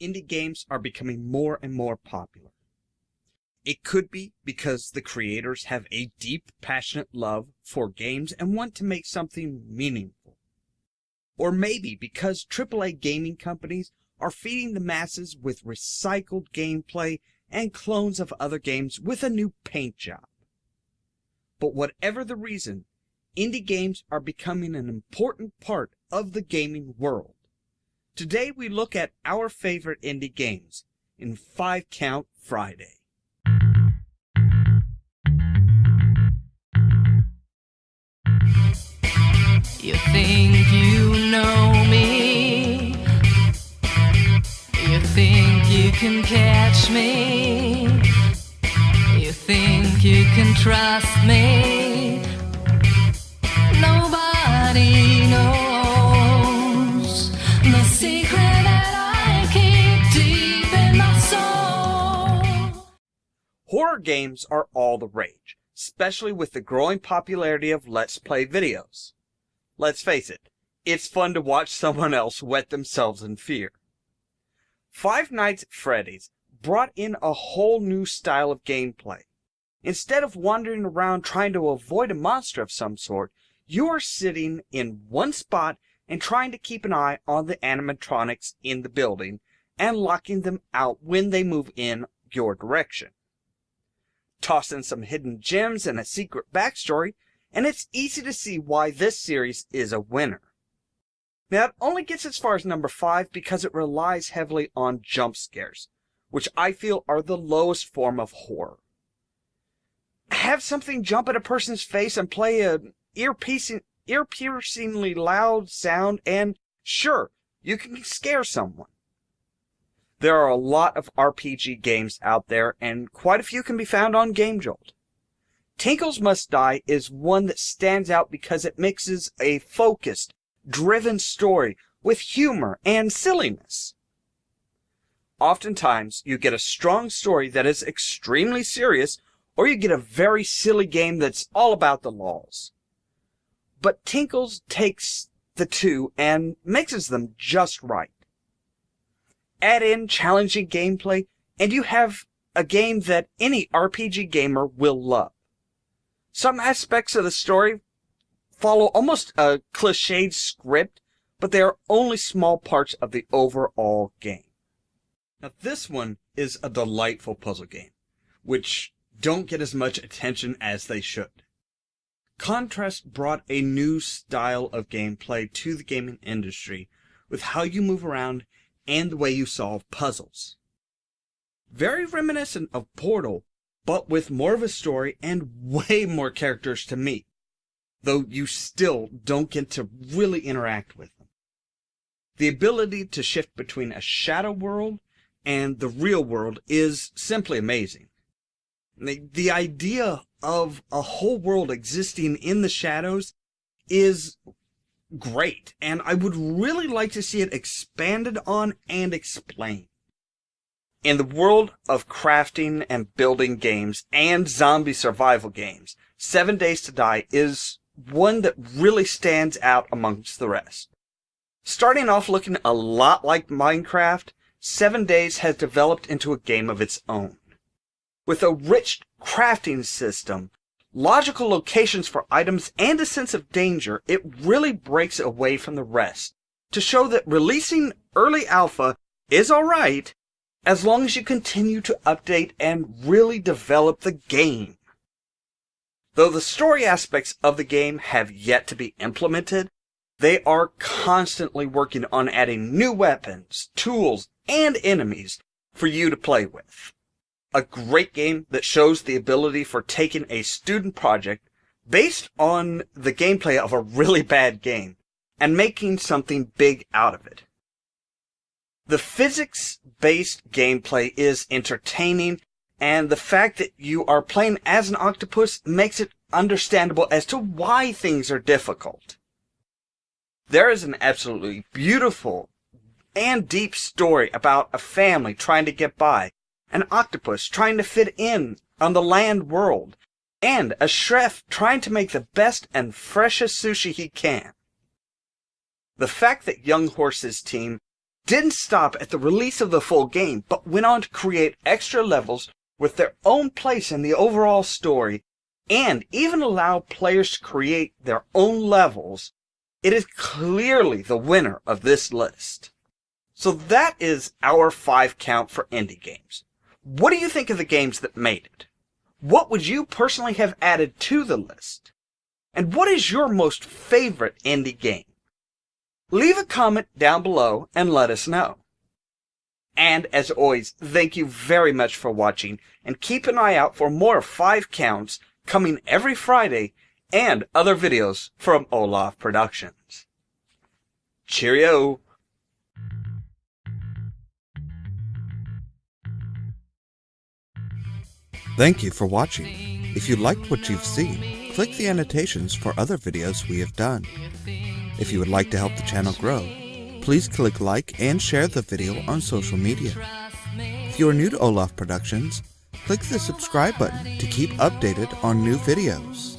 indie games are becoming more and more popular. It could be because the creators have a deep, passionate love for games and want to make something meaningful. Or maybe because AAA gaming companies are feeding the masses with recycled gameplay and clones of other games with a new paint job. But whatever the reason, indie games are becoming an important part of the gaming world. Today we look at our favorite indie games in 5 Count Friday. You think you know me? You think you can catch me? You think you can trust me? Nobody knows the secret that I keep deep in my soul. Horror games are all the rage, especially with the growing popularity of Let's Play videos. Let's face it, it's fun to watch someone else wet themselves in fear. Five Nights at Freddy's brought in a whole new style of gameplay. Instead of wandering around trying to avoid a monster of some sort, you are sitting in one spot and trying to keep an eye on the animatronics in the building and locking them out when they move in your direction. Toss in some hidden gems and a secret backstory, and it's easy to see why this series is a winner. Now, it only gets as far as number 5 because it relies heavily on jump scares, which I feel are the lowest form of horror. Have something jump at a person's face and play an ear-piercingly loud sound, and sure, you can scare someone. There are a lot of RPG games out there, and quite a few can be found on GameJolt. Tinkles Must Die is one that stands out because it mixes a focused, driven story with humor and silliness. Oftentimes, you get a strong story that is extremely serious, or you get a very silly game that's all about the laws. But Tinkles takes the two and mixes them just right. Add in challenging gameplay, and you have a game that any RPG gamer will love. Some aspects of the story follow almost a cliched script, but they are only small parts of the overall game. Now, this one is a delightful puzzle game, which don't get as much attention as they should. Contrast brought a new style of gameplay to the gaming industry with how you move around and the way you solve puzzles. Very reminiscent of Portal, but with more of a story and way more characters to meet, though you still don't get to really interact with them. The ability to shift between a shadow world and the real world is simply amazing. The idea of a whole world existing in the shadows is great, and I would really like to see it expanded on and explained. In the world of crafting and building games and zombie survival games, 7 Days to Die is one that really stands out amongst the rest. Starting off looking a lot like Minecraft, 7 Days has developed into a game of its own. With a rich crafting system, logical locations for items, and a sense of danger, it really breaks away from the rest to show that releasing early alpha is alright, as long as you continue to update and really develop the game. Though the story aspects of the game have yet to be implemented, they are constantly working on adding new weapons, tools, and enemies for you to play with. A great game that shows the ability for taking a student project based on the gameplay of a really bad game and making something big out of it. The physics-based gameplay is entertaining, and the fact that you are playing as an octopus makes it understandable as to why things are difficult. There is an absolutely beautiful and deep story about a family trying to get by, an octopus trying to fit in on the land world, and a chef trying to make the best and freshest sushi he can. The fact that Young Horse's team didn't stop at the release of the full game, but went on to create extra levels with their own place in the overall story, and even allow players to create their own levels, it is clearly the winner of this list. So that is our 5 count for indie games. What do you think of the games that made it? What would you personally have added to the list? And what is your most favorite indie game? Leave a comment down below and let us know. And as always, thank you very much for watching, and keep an eye out for more 5 counts coming every Friday and other videos from Ollamh Productions. Cheerio! Thank you for watching. If you liked what you've seen, click the annotations for other videos we have done. If you would like to help the channel grow, please click like and share the video on social media. If you are new to Ollamh Productions, click the subscribe button to keep updated on new videos.